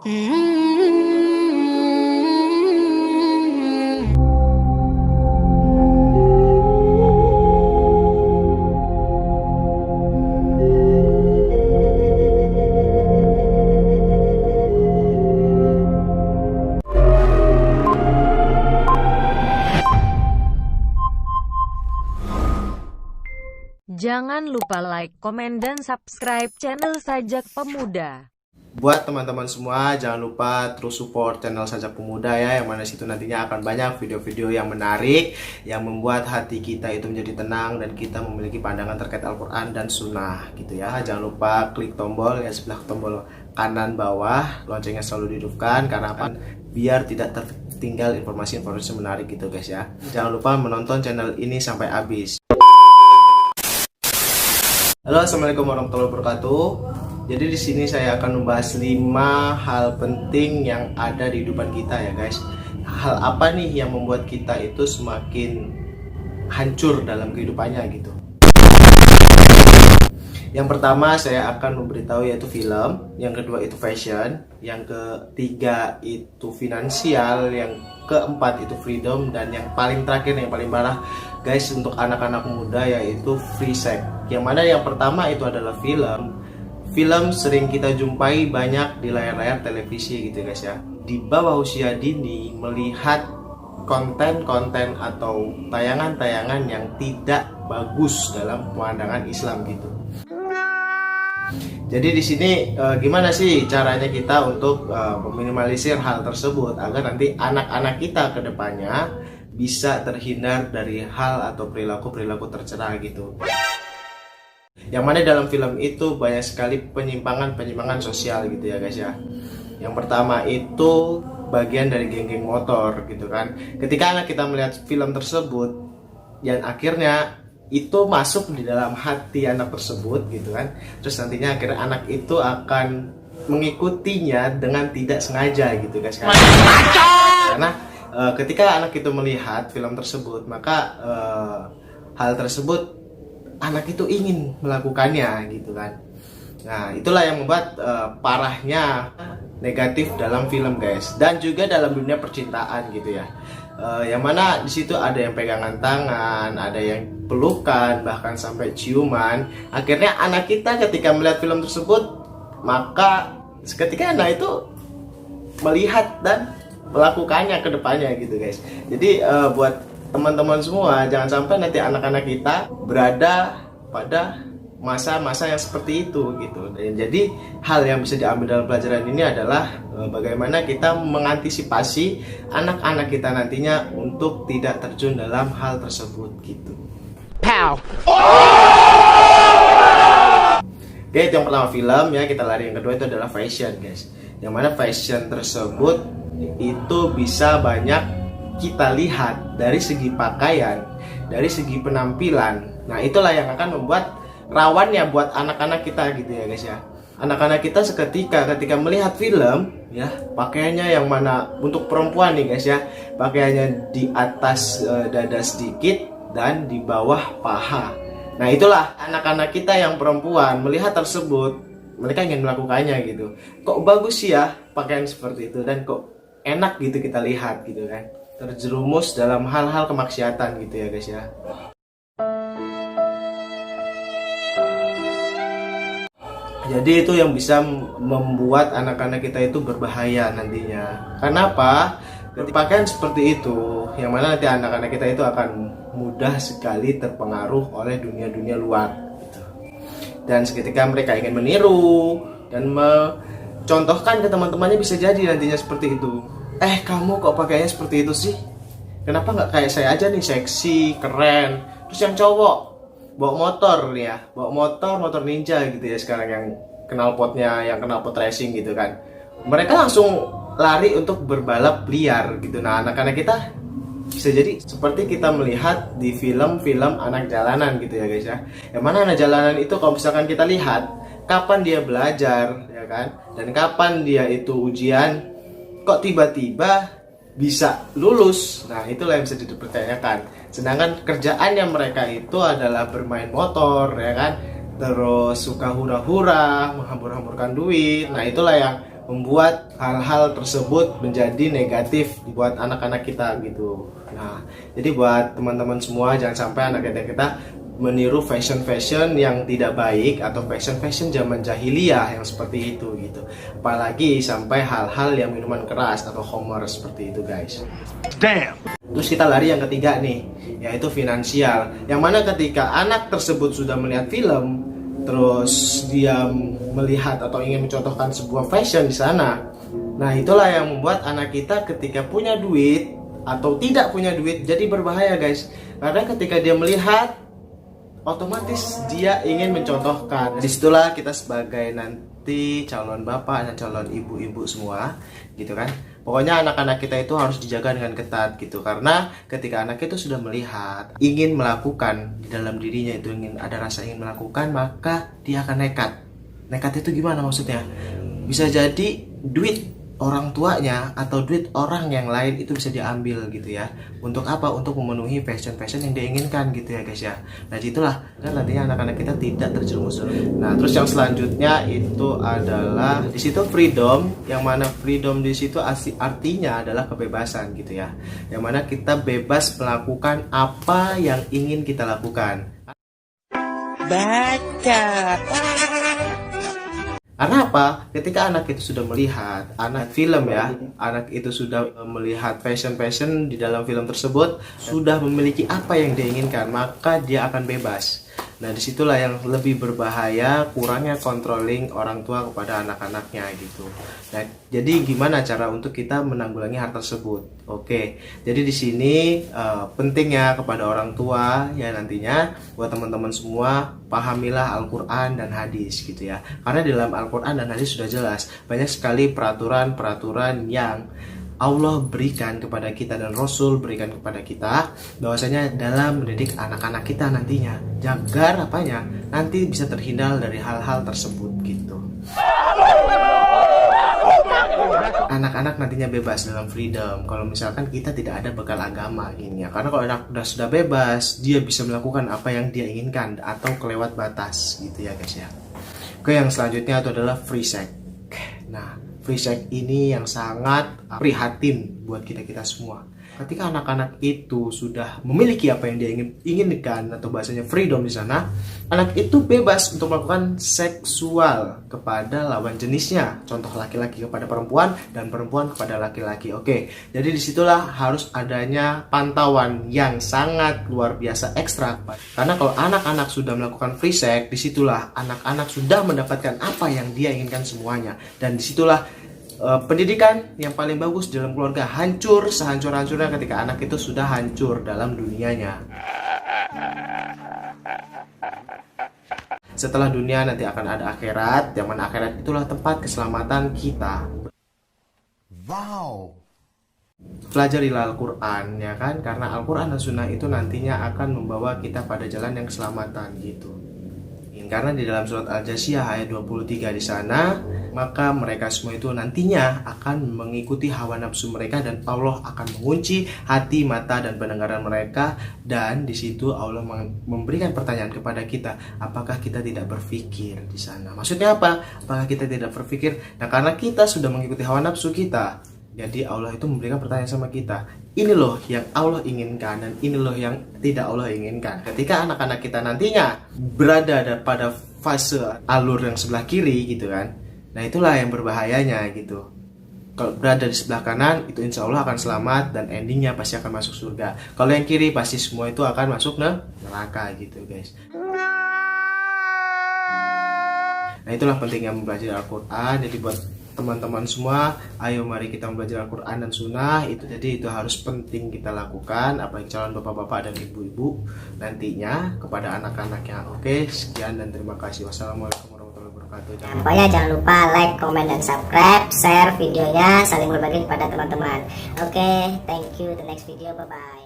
Jangan lupa like, komen, dan subscribe channel Sajak Pemuda. Buat teman-teman semua, jangan lupa terus support channel Sajak Pemuda ya, yang mana situ nantinya akan banyak video-video yang menarik, yang membuat hati kita itu menjadi tenang dan kita memiliki pandangan terkait Al-Quran dan Sunnah gitu ya. Jangan lupa klik tombol yang sebelah tombol kanan bawah, loncengnya selalu dihidupkan, karena apa? Biar tidak tertinggal informasi-informasi menarik gitu guys ya. Jangan lupa menonton channel ini sampai habis. Halo, assalamualaikum warahmatullahi wabarakatuh. Jadi di sini saya akan membahas 5 hal penting yang ada di kehidupan kita ya guys. Hal apa nih yang membuat kita itu semakin hancur dalam kehidupannya gitu. Yang pertama saya akan memberitahu yaitu film, yang kedua itu fashion, yang ketiga itu finansial, yang keempat itu freedom, dan yang paling terakhir, yang paling parah guys untuk anak-anak muda yaitu free sex. Yang mana yang pertama itu adalah film. Film sering kita jumpai banyak di layar-layar televisi gitu guys ya. Di bawah usia dini melihat konten-konten atau tayangan-tayangan yang tidak bagus dalam pandangan Islam gitu. Jadi di sini gimana sih caranya kita untuk meminimalisir hal tersebut agar nanti anak-anak kita ke depannya bisa terhindar dari hal atau perilaku-perilaku tercela gitu. Yang mana dalam film itu banyak sekali penyimpangan sosial gitu ya guys ya. Yang pertama itu bagian dari geng-geng motor gitu kan. Ketika anak kita melihat film tersebut yang akhirnya itu masuk di dalam hati anak tersebut gitu kan, terus nantinya akhirnya anak itu akan mengikutinya dengan tidak sengaja gitu guys kan. Karena ketika anak itu melihat film tersebut, maka hal tersebut anak itu ingin melakukannya gitu kan. Nah itulah yang membuat parahnya negatif dalam film guys, dan juga dalam dunia percintaan gitu ya. Yang mana di situ ada yang pegangan tangan, ada yang pelukan, bahkan sampai ciuman. Akhirnya anak kita ketika melihat film tersebut, maka seketika anak itu melihat dan melakukannya ke depannya gitu guys. Jadi buat teman-teman semua, jangan sampai nanti anak-anak kita berada pada masa-masa yang seperti itu gitu. Dan jadi hal yang bisa diambil dalam pelajaran ini adalah bagaimana kita mengantisipasi anak-anak kita nantinya untuk tidak terjun dalam hal tersebut gitu. Pow. Oke, itu yang pertama film ya, kita lari. Yang kedua itu adalah fashion guys. Yang mana fashion tersebut itu bisa banyak kita lihat dari segi pakaian, dari segi penampilan. Nah itulah yang akan membuat rawannya buat anak-anak kita gitu ya guys ya. Anak-anak kita ketika melihat film ya, pakaiannya yang mana untuk perempuan nih guys ya, pakaiannya di atas dada sedikit dan di bawah paha. Nah itulah anak-anak kita yang perempuan melihat tersebut, mereka ingin melakukannya gitu. Kok bagus sih ya pakaian seperti itu, dan kok enak gitu kita lihat gitu kan. Terjerumus dalam hal-hal kemaksiatan gitu ya guys ya. Jadi itu yang bisa membuat anak-anak kita itu berbahaya nantinya. Kenapa? Pakaian seperti itu, yang mana nanti anak-anak kita itu akan mudah sekali terpengaruh oleh dunia-dunia luar gitu. Dan seketika mereka ingin meniru dan mencontohkan ke teman-temannya, bisa jadi nantinya seperti itu. Kamu kok pakainya seperti itu sih? Kenapa nggak kayak saya aja nih, seksi, keren. Terus yang cowok bawa motor nih ya, bawa motor ninja gitu ya sekarang, yang knalpotnya, yang knalpot racing gitu kan. Mereka langsung lari untuk berbalap liar gitu. Nah anak-anak kita bisa jadi seperti kita melihat di film-film anak jalanan gitu ya guys ya. Yang mana anak jalanan itu kalau misalkan kita lihat kapan dia belajar ya kan, dan kapan dia itu ujian, kok tiba-tiba bisa lulus. Nah itulah yang bisa dipertanyakan. Sedangkan kerjaannya mereka itu adalah bermain motor ya kan, terus suka hura-hura, menghambur-hamburkan duit. Nah itulah yang membuat hal-hal tersebut menjadi negatif buat anak-anak kita gitu. Nah, jadi buat teman-teman semua, jangan sampai anak-anak kita meniru fashion yang tidak baik atau fashion zaman jahiliyah yang seperti itu gitu. Apalagi sampai hal-hal yang minuman keras atau homer seperti itu, guys. Damn. Terus kita lari yang ketiga nih, yaitu finansial. Yang mana ketika anak tersebut sudah melihat film, terus dia melihat atau ingin mencontohkan sebuah fashion di sana. Nah, itulah yang membuat anak kita ketika punya duit atau tidak punya duit jadi berbahaya, guys. Karena ketika dia melihat, otomatis dia ingin mencontohkan. Disitulah kita sebagai nanti calon bapak dan calon ibu-ibu semua gitu kan. Pokoknya anak-anak kita itu harus dijaga dengan ketat gitu. Karena ketika anak itu sudah melihat, ingin melakukan di dalam dirinya itu, ingin ada rasa ingin melakukan, maka dia akan nekat. Nekat itu gimana maksudnya? Bisa jadi duit orang tuanya atau duit orang yang lain itu bisa diambil gitu ya. Untuk apa? Untuk memenuhi fashion yang dia inginkan gitu ya, guys ya. Nah, itulah kan nantinya anak-anak kita tidak terjerumus. Nah, terus yang selanjutnya itu adalah di situ freedom, yang mana freedom di situ artinya adalah kebebasan gitu ya. Yang mana kita bebas melakukan apa yang ingin kita lakukan. Baca. Karena apa? Ketika anak itu sudah melihat, anak film ya, anak itu sudah melihat fashion di dalam film tersebut, sudah memiliki apa yang dia inginkan, maka dia akan bebas. Nah, disitulah yang lebih berbahaya, kurangnya controlling orang tua kepada anak-anaknya gitu. Nah, jadi gimana cara untuk kita menanggulangi hal tersebut? Oke, jadi di sini pentingnya kepada orang tua ya, nantinya buat teman-teman semua, pahamilah Al-Quran dan hadis gitu ya. Karena di dalam Al-Quran dan hadis sudah jelas banyak sekali peraturan-peraturan yang Allah berikan kepada kita dan Rasul berikan kepada kita, bahwasanya dalam mendidik anak-anak kita nantinya, agar apanya nanti bisa terhindar dari hal-hal tersebut gitu. Anak-anak nantinya bebas dalam freedom kalau misalkan kita tidak ada bekal agama gini ya. Karena kalau anak sudah bebas, dia bisa melakukan apa yang dia inginkan atau kelewat batas gitu ya, guys ya. Oke, yang selanjutnya itu adalah free sex. Nah, free sex ini yang sangat prihatin buat kita semua. Ketika anak-anak itu sudah memiliki apa yang dia inginkan atau bahasanya freedom di sana, anak itu bebas untuk melakukan seksual kepada lawan jenisnya. Contoh laki-laki kepada perempuan dan perempuan kepada laki-laki. Oke, jadi disitulah harus adanya pantauan yang sangat luar biasa ekstra. Karena kalau anak-anak sudah melakukan free sex, disitulah anak-anak sudah mendapatkan apa yang dia inginkan semuanya. Dan disitulah pendidikan yang paling bagus dalam keluarga hancur sehancur-hancurnya ketika anak itu sudah hancur dalam dunianya. Setelah dunia nanti akan ada akhirat, yang mana akhirat itulah tempat keselamatan kita. Wow. Pelajarilah Al-Quran ya kan, karena Al-Quran dan Sunnah itu nantinya akan membawa kita pada jalan yang keselamatan gitu. Karena di dalam surat Al-Jasiyah ayat 23 di sana, maka mereka semua itu nantinya akan mengikuti hawa nafsu mereka dan Allah akan mengunci hati, mata dan pendengaran mereka. Dan di situ Allah memberikan pertanyaan kepada kita, apakah kita tidak berpikir di sana? Maksudnya apa? Apakah kita tidak berpikir? Nah, karena kita sudah mengikuti hawa nafsu kita, jadi Allah itu memberikan pertanyaan sama kita. Ini loh yang Allah inginkan dan ini loh yang tidak Allah inginkan. Ketika anak-anak kita nantinya berada pada fase alur yang sebelah kiri gitu kan, nah itulah yang berbahayanya gitu. Kalau berada di sebelah kanan itu insya Allah akan selamat dan endingnya pasti akan masuk surga. Kalau yang kiri pasti semua itu akan masuk neraka gitu, guys. Nah, itulah pentingnya mempelajari Al-Quran. Jadi buat teman-teman semua, ayo mari kita belajar Al-Quran dan Sunnah itu. Jadi itu harus penting kita lakukan, apalagi calon bapak-bapak dan ibu-ibu nantinya kepada anak-anaknya. Oke, sekian dan terima kasih. Wassalamualaikum warahmatullahi wabarakatuh. Pokoknya jangan lupa like, comment, dan subscribe, share videonya, saling berbagi kepada teman-teman. Oke, thank you. The next video, bye-bye.